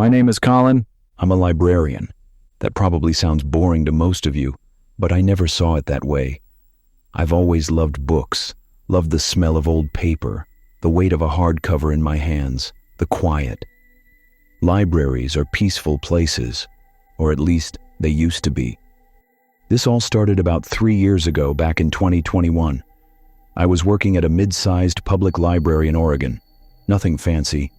My name is Colin. I'm a librarian. That probably sounds boring to most of you, but I never saw it that way. I've always loved books, loved the smell of old paper, the weight of a hardcover in my hands, the quiet. Libraries are peaceful places, or at least they used to be. This all started about 3 years ago, back in 2021. I was working at a mid-sized public library in Oregon. Nothing fancy.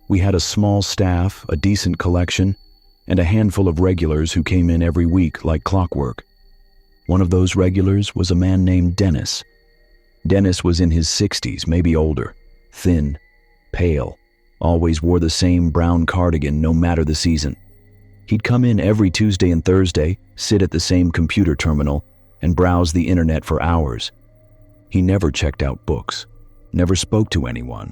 We had a small staff, a decent collection, and a handful of regulars who came in every week like clockwork. One of those regulars was a man named Dennis. Dennis was in his 60s, maybe older, thin, pale, always wore the same brown cardigan no matter the season. He'd come in every Tuesday and Thursday, sit at the same computer terminal, and browse the internet for hours. He never checked out books, never spoke to anyone,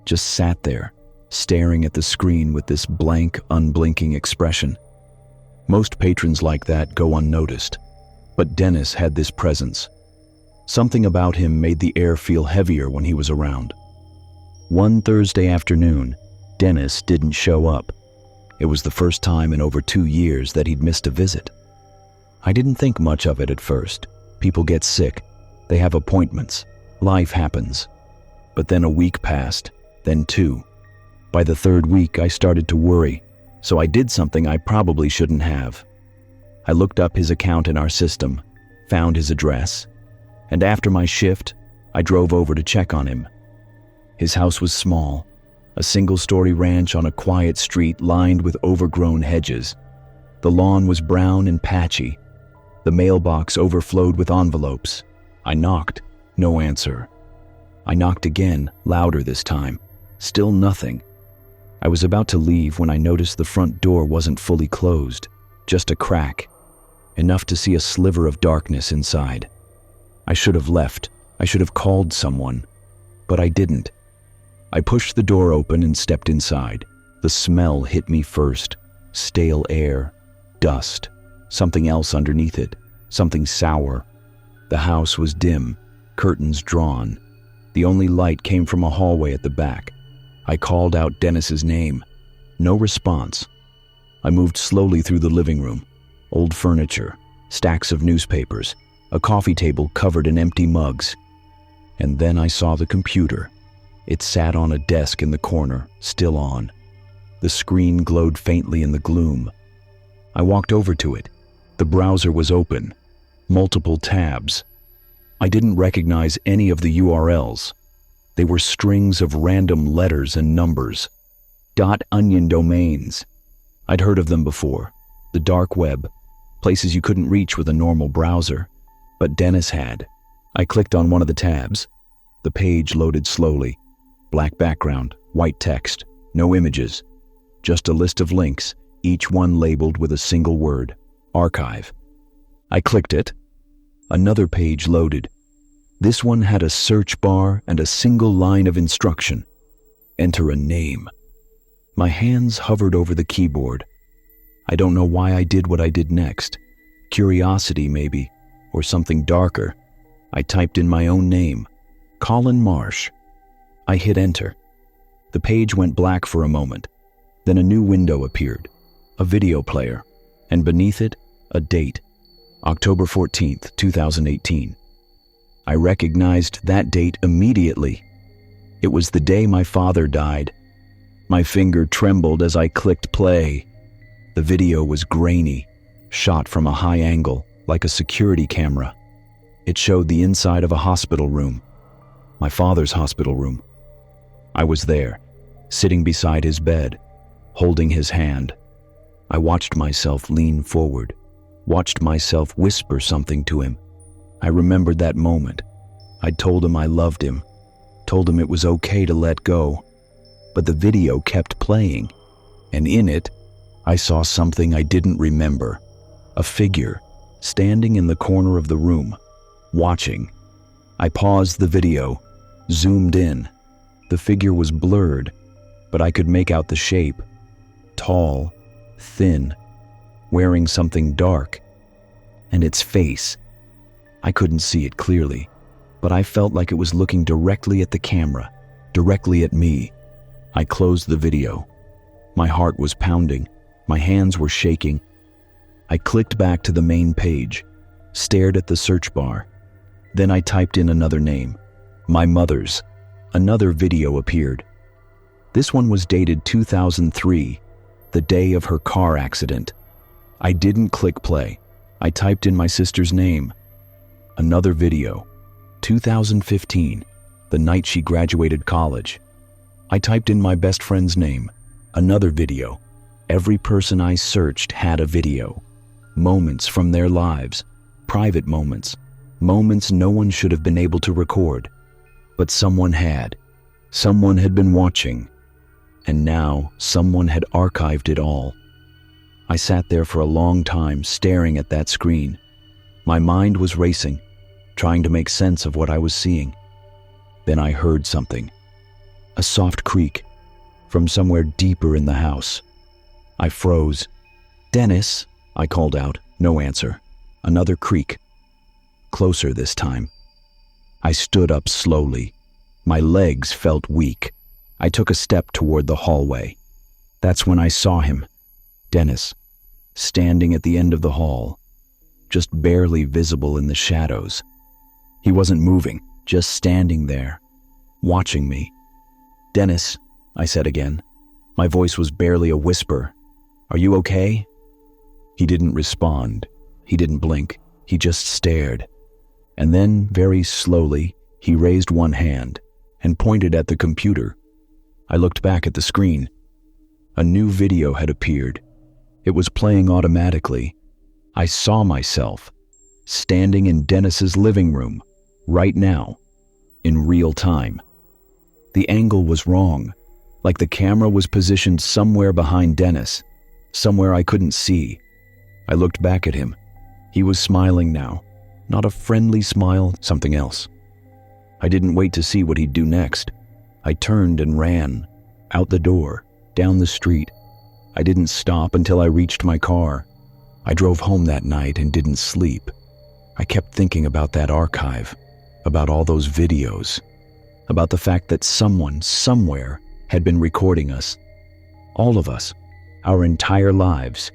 just sat there, staring at the screen with this blank, unblinking expression. Most patrons like that go unnoticed, but Dennis had this presence. Something about him made the air feel heavier when he was around. One Thursday afternoon, Dennis didn't show up. It was the first time in over 2 years that he'd missed a visit. I didn't think much of it at first. People get sick. They have appointments. Life happens. But then a week passed, then 2. By the 3rd week, I started to worry, so I did something I probably shouldn't have. I looked up his account in our system, found his address, and after my shift, I drove over to check on him. His house was small, a single-story ranch on a quiet street lined with overgrown hedges. The lawn was brown and patchy. The mailbox overflowed with envelopes. I knocked, no answer. I knocked again, louder this time. Still nothing. I was about to leave when I noticed the front door wasn't fully closed, just a crack, enough to see a sliver of darkness inside. I should have left. I should have called someone, but I didn't. I pushed the door open and stepped inside. The smell hit me first. Stale air, dust, something else underneath it, something sour. The house was dim, curtains drawn. The only light came from a hallway at the back. I called out Dennis's name. No response. I moved slowly through the living room. Old furniture, stacks of newspapers, a coffee table covered in empty mugs. And then I saw the computer. It sat on a desk in the corner, still on. The screen glowed faintly in the gloom. I walked over to it. The browser was open. Multiple tabs. I didn't recognize any of the URLs. They were strings of random letters and numbers. .onion domains. I'd heard of them before. The dark web. Places you couldn't reach with a normal browser. But Dennis had. I clicked on one of the tabs. The page loaded slowly. Black background, white text, no images. Just a list of links, each one labeled with a single word. Archive. I clicked it. Another page loaded. This one had a search bar and a single line of instruction. Enter a name. My hands hovered over the keyboard. I don't know why I did what I did next. Curiosity, maybe, or something darker. I typed in my own name, Colin Marsh. I hit enter. The page went black for a moment. Then a new window appeared, a video player, and beneath it, a date, October 14th, 2018. I recognized that date immediately. It was the day my father died. My finger trembled as I clicked play. The video was grainy, shot from a high angle, like a security camera. It showed the inside of a hospital room, my father's hospital room. I was there, sitting beside his bed, holding his hand. I watched myself lean forward, watched myself whisper something to him. I remembered that moment. I'd told him I loved him, told him it was okay to let go. But the video kept playing, and in it, I saw something I didn't remember. A figure, standing in the corner of the room, watching. I paused the video, zoomed in. The figure was blurred, but I could make out the shape. Tall, thin, wearing something dark. And its face. I couldn't see it clearly, but I felt like it was looking directly at the camera, directly at me. I closed the video. My heart was pounding. My hands were shaking. I clicked back to the main page, stared at the search bar. Then I typed in another name, my mother's. Another video appeared. This one was dated 2003, the day of her car accident. I didn't click play. I typed in my sister's name. Another video, 2015, the night she graduated college. I typed in my best friend's name. Another video. Every person I searched had a video. Moments from their lives, private moments, moments no one should have been able to record. But someone had. Someone had been watching. And now someone had archived it all. I sat there for a long time staring at that screen. My mind was racing, trying to make sense of what I was seeing. Then I heard something. A soft creak from somewhere deeper in the house. I froze. "Dennis," I called out. No answer. Another creak. Closer this time. I stood up slowly. My legs felt weak. I took a step toward the hallway. That's when I saw him, Dennis, standing at the end of the hall, just barely visible in the shadows. He wasn't moving, just standing there, watching me. "Dennis," I said again. My voice was barely a whisper. "Are you okay?" He didn't respond. He didn't blink. He just stared. And then, very slowly, he raised one hand and pointed at the computer. I looked back at the screen. A new video had appeared. It was playing automatically. I saw myself, standing in Dennis's living room, right now, in real time. The angle was wrong, like the camera was positioned somewhere behind Dennis, somewhere I couldn't see. I looked back at him. He was smiling now. Not a friendly smile, something else. I didn't wait to see what he'd do next. I turned and ran, out the door, down the street. I didn't stop until I reached my car. I drove home that night and didn't sleep. I kept thinking about that archive, about all those videos, about the fact that someone, somewhere, had been recording us. All of us, our entire lives,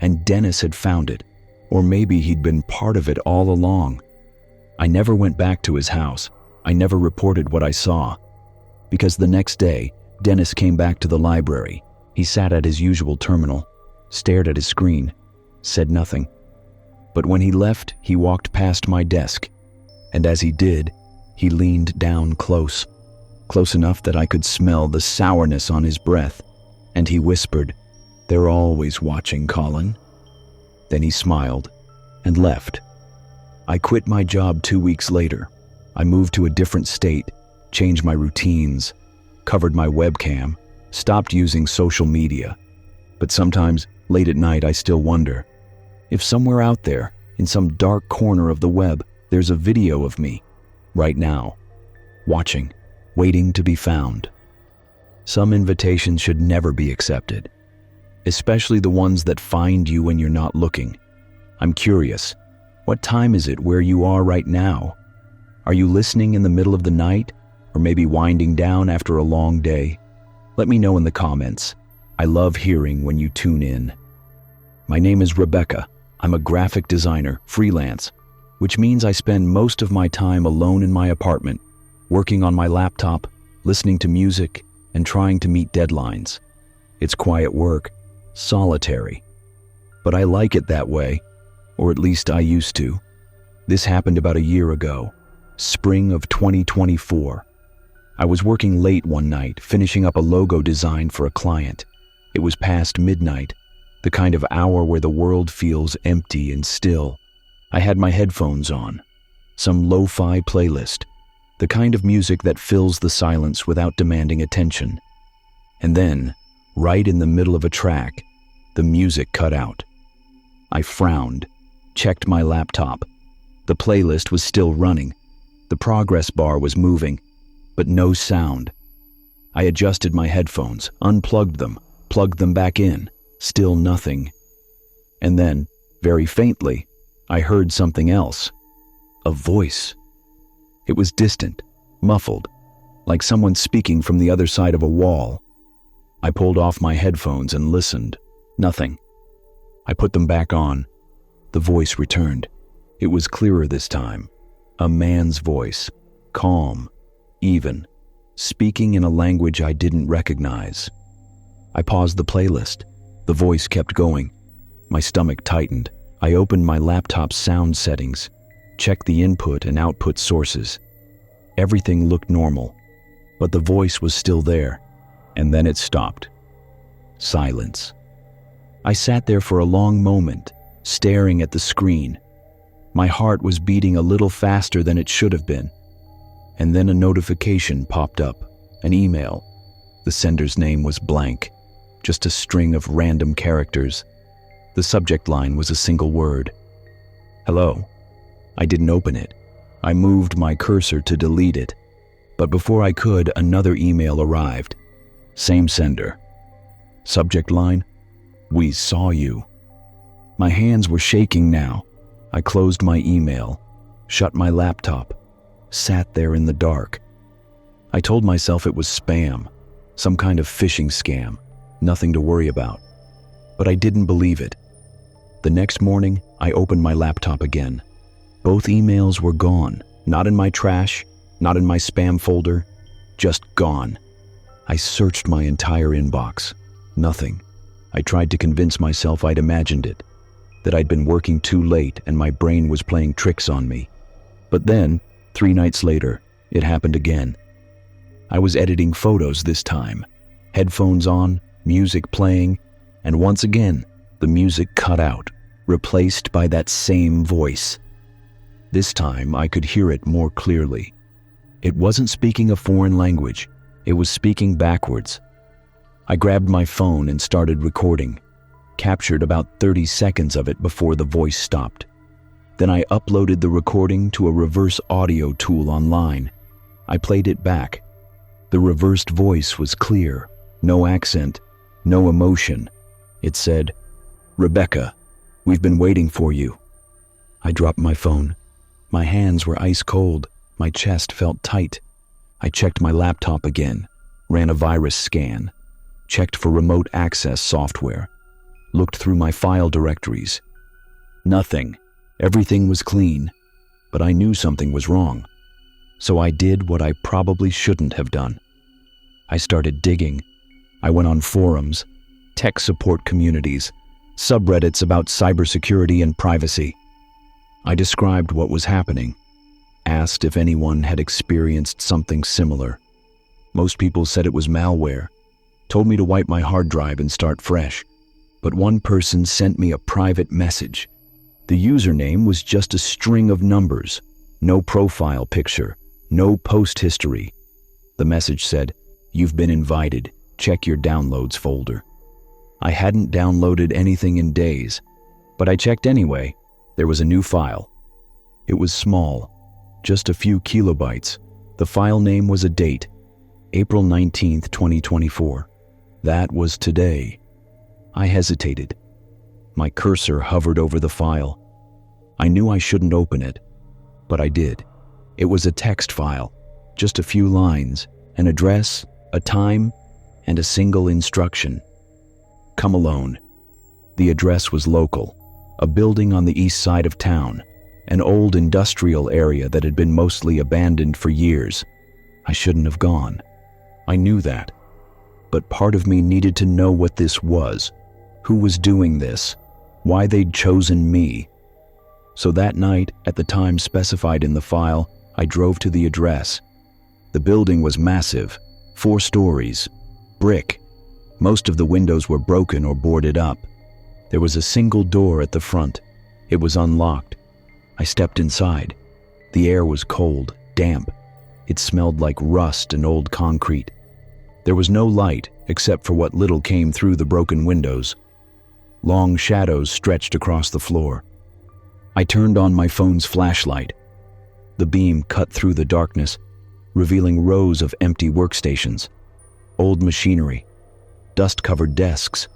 and Dennis had found it, or maybe he'd been part of it all along. I never went back to his house. I never reported what I saw. Because the next day, Dennis came back to the library. He sat at his usual terminal, stared at his screen, said nothing. But when he left, he walked past my desk, and as he did, he leaned down close enough that I could smell the sourness on his breath, and he whispered, "They're always watching, Colin." Then he smiled and left. I quit my job 2 weeks later. I moved to a different state, changed my routines, covered my webcam, stopped using social media. But sometimes, late at night, I still wonder if somewhere out there, in some dark corner of the web, there's a video of me, right now, watching, waiting to be found. Some invitations should never be accepted, especially the ones that find you when you're not looking. I'm curious, what time is it where you are right now? Are you listening in the middle of the night, or maybe winding down after a long day? Let me know in the comments. I love hearing when you tune in. My name is Rebecca. I'm a graphic designer, freelance, which means I spend most of my time alone in my apartment, working on my laptop, listening to music, and trying to meet deadlines. It's quiet work, solitary. But I like it that way, or at least I used to. This happened about a year ago, spring of 2024. I was working late one night, finishing up a logo design for a client. It was past midnight, the kind of hour where the world feels empty and still. I had my headphones on, some lo-fi playlist, the kind of music that fills the silence without demanding attention. And then, right in the middle of a track, the music cut out. I frowned, checked my laptop. The playlist was still running. The progress bar was moving, but no sound. I adjusted my headphones, unplugged them, plugged them back in, still nothing. And then, very faintly, I heard something else. A voice. It was distant, muffled, like someone speaking from the other side of a wall. I pulled off my headphones and listened. Nothing. I put them back on. The voice returned. It was clearer this time. A man's voice. Calm. Even. Speaking in a language I didn't recognize. I paused the playlist. The voice kept going. My stomach tightened. I opened my laptop's sound settings, checked the input and output sources. Everything looked normal, but the voice was still there, and then it stopped. Silence. I sat there for a long moment, staring at the screen. My heart was beating a little faster than it should have been. And then a notification popped up, an email. The sender's name was blank, just a string of random characters. The subject line was a single word. Hello. I didn't open it. I moved my cursor to delete it. But before I could, another email arrived. Same sender. Subject line, we saw you. My hands were shaking now. I closed my email, shut my laptop, sat there in the dark. I told myself it was spam, some kind of phishing scam, nothing to worry about. But I didn't believe it. The next morning, I opened my laptop again. Both emails were gone, not in my trash, not in my spam folder, just gone. I searched my entire inbox. Nothing. I tried to convince myself I'd imagined it, that I'd been working too late and my brain was playing tricks on me. But then, 3 nights later, it happened again. I was editing photos this time, headphones on, music playing, and once again, the music cut out, replaced by that same voice. This time, I could hear it more clearly. It wasn't speaking a foreign language. It was speaking backwards. I grabbed my phone and started recording, captured about 30 seconds of it before the voice stopped. Then I uploaded the recording to a reverse audio tool online. I played it back. The reversed voice was clear, no accent, no emotion. It said, "Rebecca, we've been waiting for you." I dropped my phone. My hands were ice cold. My chest felt tight. I checked my laptop again, ran a virus scan, checked for remote access software, looked through my file directories. Nothing. Everything was clean, but I knew something was wrong. So I did what I probably shouldn't have done. I started digging. I went on forums, tech support communities, subreddits about cybersecurity and privacy. I described what was happening, asked if anyone had experienced something similar. Most people said it was malware, told me to wipe my hard drive and start fresh. But one person sent me a private message. The username was just a string of numbers, no profile picture, no post history. The message said, "You've been invited. Check your downloads folder." I hadn't downloaded anything in days, but I checked anyway. There was a new file. It was small, just a few kilobytes. The file name was a date, April 19th, 2024. That was today. I hesitated. My cursor hovered over the file. I knew I shouldn't open it, but I did. It was a text file, just a few lines, an address, a time, and a single instruction. Come alone. The address was local, a building on the east side of town, an old industrial area that had been mostly abandoned for years. I shouldn't have gone. I knew that. But part of me needed to know what this was, who was doing this, why they'd chosen me. So that night, at the time specified in the file, I drove to the address. The building was massive, 4 stories, brick. Most of the windows were broken or boarded up. There was a single door at the front. It was unlocked. I stepped inside. The air was cold, damp. It smelled like rust and old concrete. There was no light except for what little came through the broken windows. Long shadows stretched across the floor. I turned on my phone's flashlight. The beam cut through the darkness, revealing rows of empty workstations, old machinery, dust-covered desks,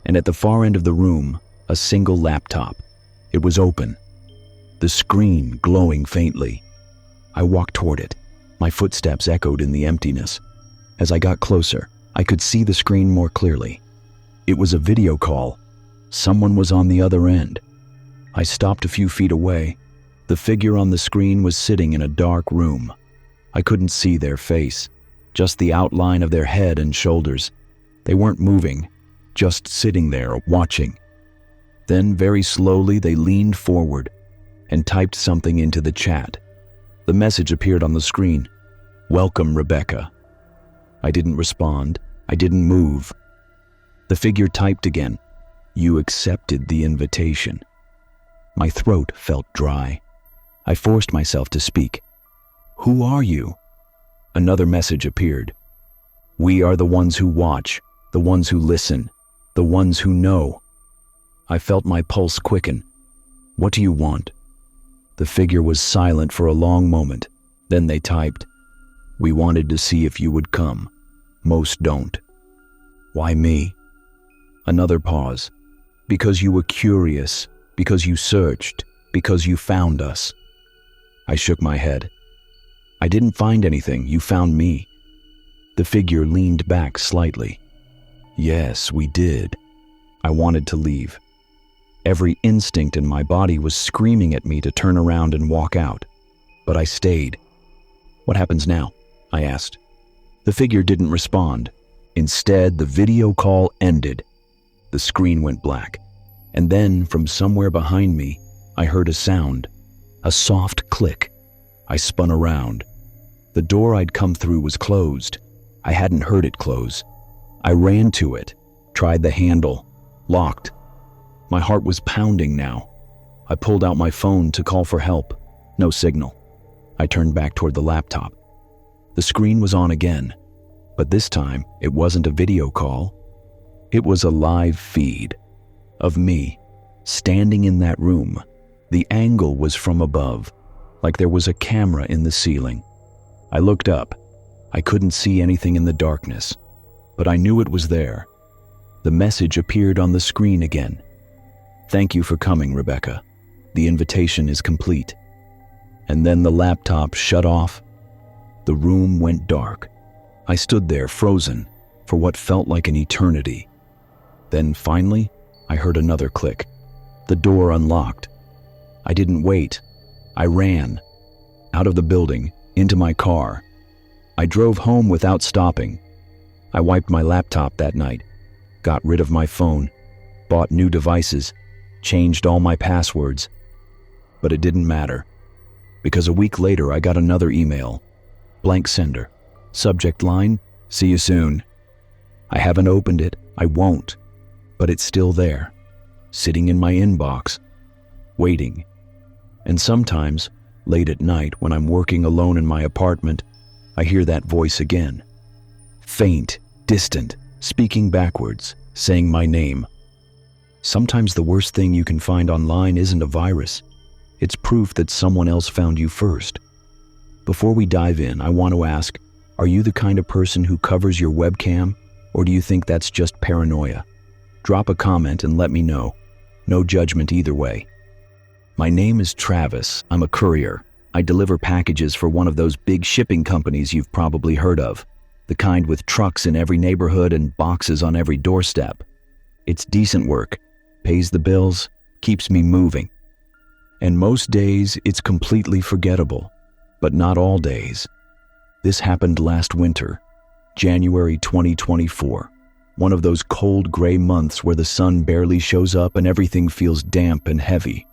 and at the far end of the room, a single laptop. It was open, the screen glowing faintly. I walked toward it. My footsteps echoed in the emptiness. As I got closer, I could see the screen more clearly. It was a video call. Someone was on the other end. I stopped a few feet away. The figure on the screen was sitting in a dark room. I couldn't see their face, just the outline of their head and shoulders. They weren't moving, just sitting there, watching. Then, very slowly, they leaned forward and typed something into the chat. The message appeared on the screen. "Welcome, Rebecca." I didn't respond. I didn't move. The figure typed again. "You accepted the invitation." My throat felt dry. I forced myself to speak. "Who are you?" Another message appeared. "We are the ones who watch, the ones who listen, the ones who know." I felt my pulse quicken. "What do you want?" The figure was silent for a long moment. Then they typed, "We wanted to see if you would come. Most don't." "Why me?" Another pause. "Because you were curious, because you searched, because you found us." I shook my head. "I didn't find anything, you found me." The figure leaned back slightly. "Yes, we did." I wanted to leave. Every instinct in my body was screaming at me to turn around and walk out. But I stayed. "What happens now?" I asked. The figure didn't respond. Instead, the video call ended. The screen went black. And then, from somewhere behind me, I heard a sound. A soft click. I spun around. The door I'd come through was closed. I hadn't heard it close. I ran to it, tried the handle. Locked. My heart was pounding now. I pulled out my phone to call for help. No signal. I turned back toward the laptop. The screen was on again, but this time it wasn't a video call. It was a live feed of me standing in that room. The angle was from above, like there was a camera in the ceiling. I looked up. I couldn't see anything in the darkness, but I knew it was there. The message appeared on the screen again. "Thank you for coming, Rebecca. The invitation is complete." And then the laptop shut off. The room went dark. I stood there frozen for what felt like an eternity. Then finally, I heard another click. The door unlocked. I didn't wait. I ran. Out of the building, into my car. I drove home without stopping. I wiped my laptop that night, got rid of my phone, bought new devices, changed all my passwords. But it didn't matter, because a week later I got another email. Blank sender. Subject line, "See you soon." I haven't opened it. I won't. But it's still there, sitting in my inbox, waiting. And sometimes, late at night when I'm working alone in my apartment, I hear that voice again. Faint, distant, speaking backwards, saying my name. Sometimes the worst thing you can find online isn't a virus. It's proof that someone else found you first. Before we dive in, I want to ask, are you the kind of person who covers your webcam, or do you think that's just paranoia? Drop a comment and let me know. No judgment either way. My name is Travis. I'm a courier. I deliver packages for one of those big shipping companies you've probably heard of, the kind with trucks in every neighborhood and boxes on every doorstep. It's decent work, pays the bills, keeps me moving. And most days, it's completely forgettable. But not all days. This happened last winter, January 2024. One of those cold gray months where the sun barely shows up and everything feels damp and heavy.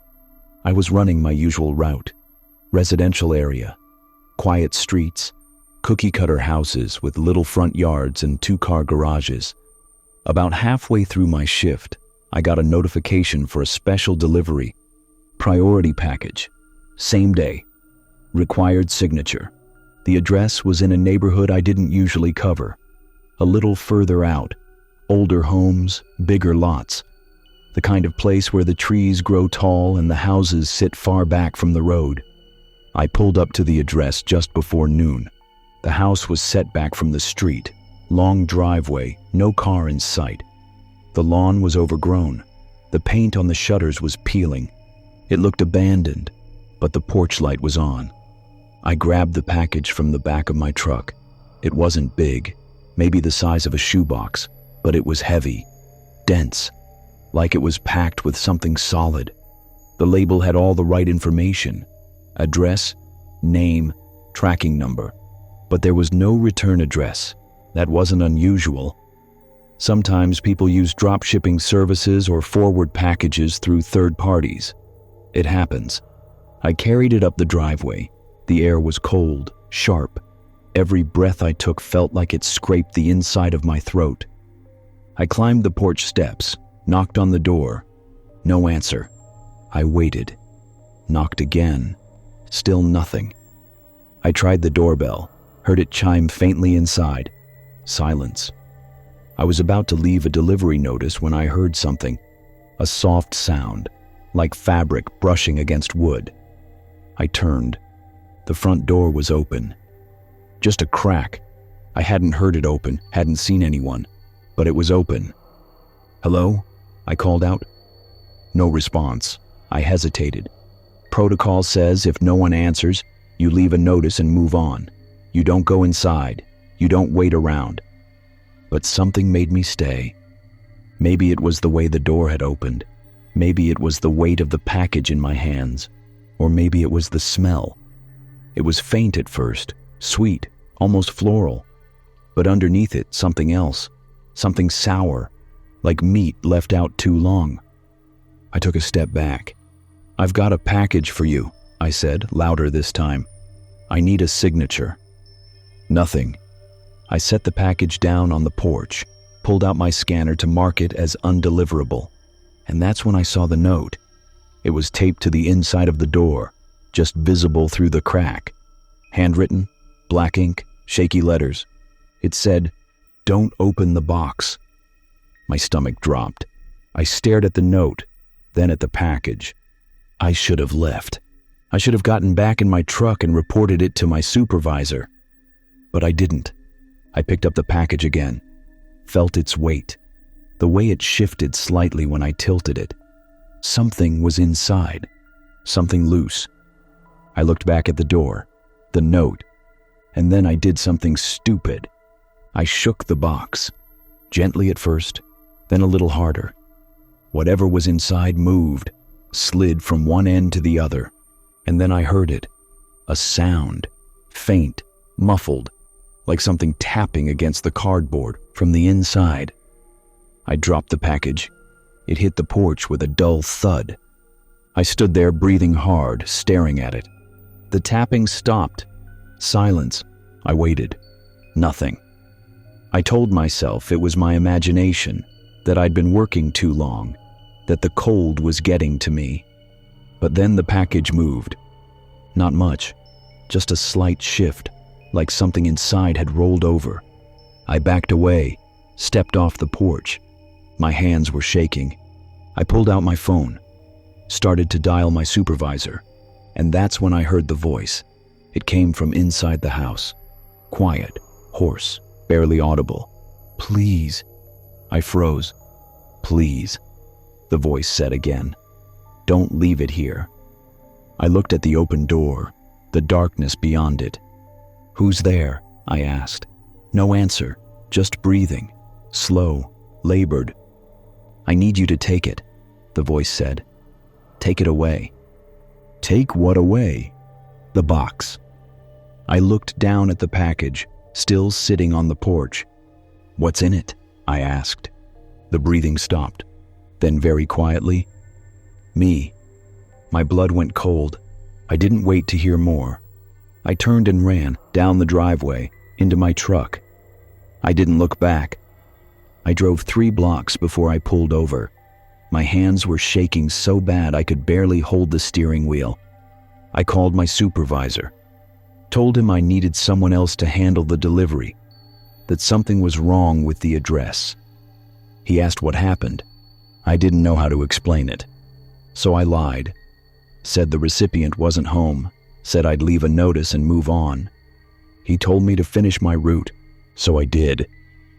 I was running my usual route. Residential area, quiet streets, cookie-cutter houses with little front yards and two-car garages. About halfway through my shift, I got a notification for a special delivery. Priority package. Same day. Required signature. The address was in a neighborhood I didn't usually cover. A little further out. Older homes, bigger lots. The kind of place where the trees grow tall and the houses sit far back from the road. I pulled up to the address just before noon. The house was set back from the street. Long driveway, no car in sight. The lawn was overgrown. The paint on the shutters was peeling. It looked abandoned, but the porch light was on. I grabbed the package from the back of my truck. It wasn't big. maybe the size of a shoebox, but it was heavy, dense, like it was packed with something solid. The label had all the right information: address, name, tracking number. But there was no return address. That wasn't unusual. Sometimes people use drop shipping services or forward packages through third parties. It happens. I carried it up the driveway. The air was cold, sharp. Every breath I took felt like it scraped the inside of my throat. I climbed the porch steps, knocked on the door. No answer. I waited. Knocked again. Still nothing. I tried the doorbell, heard it chime faintly inside. Silence. I was about to leave a delivery notice when I heard something. A soft sound, like fabric brushing against wood. I turned. The front door was open. Just a crack. I hadn't heard it open, hadn't seen anyone, but it was open. "Hello?" I called out. No response. I hesitated. Protocol says if no one answers, you leave a notice and move on. You don't go inside. You don't wait around. But something made me stay. Maybe it was the way the door had opened. Maybe it was the weight of the package in my hands. Or maybe it was the smell. It was faint at first, sweet, almost floral. But underneath it, something else. Something sour, like meat left out too long. I took a step back. "I've got a package for you," I said, louder this time. "I need a signature." Nothing. I set the package down on the porch, pulled out my scanner to mark it as undeliverable. And that's when I saw the note. It was taped to the inside of the door, just visible through the crack. Handwritten, black ink, shaky letters. It said, "Don't open the box." My stomach dropped. I stared at the note, then at the package. I should have left. I should have gotten back in my truck and reported it to my supervisor. But I didn't. I picked up the package again, felt its weight, the way it shifted slightly when I tilted it. Something was inside, something loose. I looked back at the door, the note, and then I did something stupid. I shook the box, gently at first, then a little harder. Whatever was inside moved, slid from one end to the other, and then I heard it, a sound, faint, muffled, like something tapping against the cardboard from the inside. I dropped the package. It hit the porch with a dull thud. I stood there breathing hard, staring at it. The tapping stopped. Silence. I waited. Nothing. I told myself it was my imagination, that I'd been working too long, that the cold was getting to me. But then the package moved. Not much, just a slight shift, like something inside had rolled over. I backed away, stepped off the porch. My hands were shaking. I pulled out my phone, started to dial my supervisor, and that's when I heard the voice. It came from inside the house. Quiet, hoarse, barely audible. "Please." I froze. "Please," the voice said again. "Don't leave it here." I looked at the open door, the darkness beyond it. "Who's there?" I asked. No answer, just breathing, slow, labored. "I need you to take it," the voice said. "Take it away." "Take what away?" "The box." I looked down at the package, still sitting on the porch. "What's in it?" I asked. The breathing stopped. Then very quietly, "Me." My blood went cold. I didn't wait to hear more. I turned and ran down the driveway, into my truck. I didn't look back. I drove 3 blocks before I pulled over. My hands were shaking so bad I could barely hold the steering wheel. I called my supervisor, told him I needed someone else to handle the delivery, that something was wrong with the address. He asked what happened. I didn't know how to explain it. So I lied, said the recipient wasn't home, said I'd leave a notice and move on. He told me to finish my route, so I did.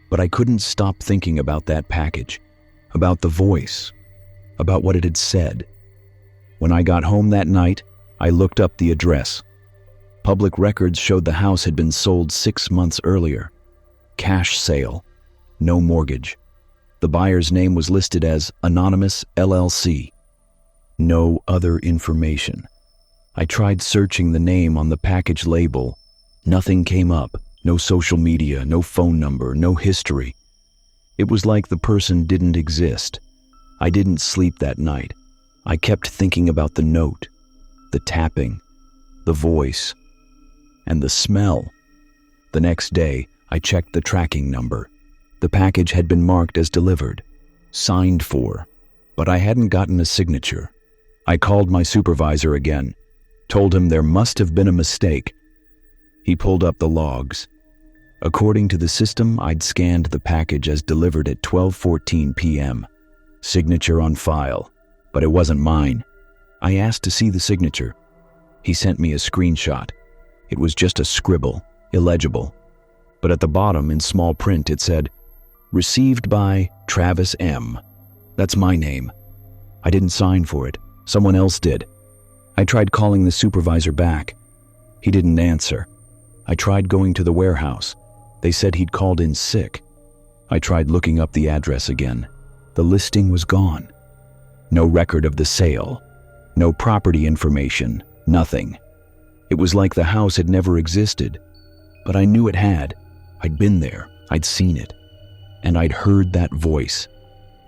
But I couldn't stop thinking about that package, about the voice, about what it had said. When I got home that night, I looked up the address. Public records showed the house had been sold 6 months earlier. Cash sale. No mortgage. The buyer's name was listed as Anonymous LLC. No other information. I tried searching the name on the package label. Nothing came up. No social media, no phone number, no history. It was like the person didn't exist. I didn't sleep that night. I kept thinking about the note, the tapping, the voice, and the smell. The next day, I checked the tracking number. The package had been marked as delivered, signed for, but I hadn't gotten a signature. I called my supervisor again, told him there must have been a mistake. He pulled up the logs. According to the system, I'd scanned the package as delivered at 12:14 p.m. Signature on file, but it wasn't mine. I asked to see the signature. He sent me a screenshot. It was just a scribble, illegible. But at the bottom, in small print, it said, "Received by Travis M." That's my name. I didn't sign for it. Someone else did. I tried calling the supervisor back. He didn't answer. I tried going to the warehouse. They said he'd called in sick. I tried looking up the address again. The listing was gone. No record of the sale. No property information. Nothing. It was like the house had never existed. But I knew it had. I'd been there. I'd seen it. And I'd heard that voice.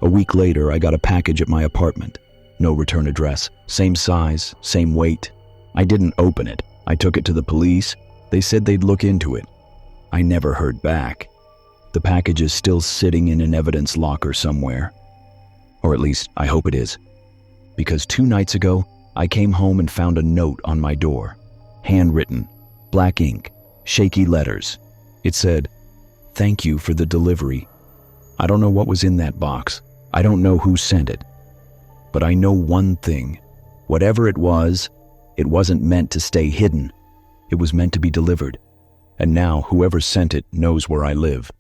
A week later, I got a package at my apartment. No return address. Same size, same weight. I didn't open it. I took it to the police. They said they'd look into it. I never heard back. The package is still sitting in an evidence locker somewhere. Or at least, I hope it is. Because 2 nights ago, I came home and found a note on my door. Handwritten, black ink, shaky letters. It said, "Thank you for the delivery." I don't know what was in that box. I don't know who sent it. But I know one thing. Whatever it wasn't meant to stay hidden. It was meant to be delivered. And now whoever sent it knows where I live.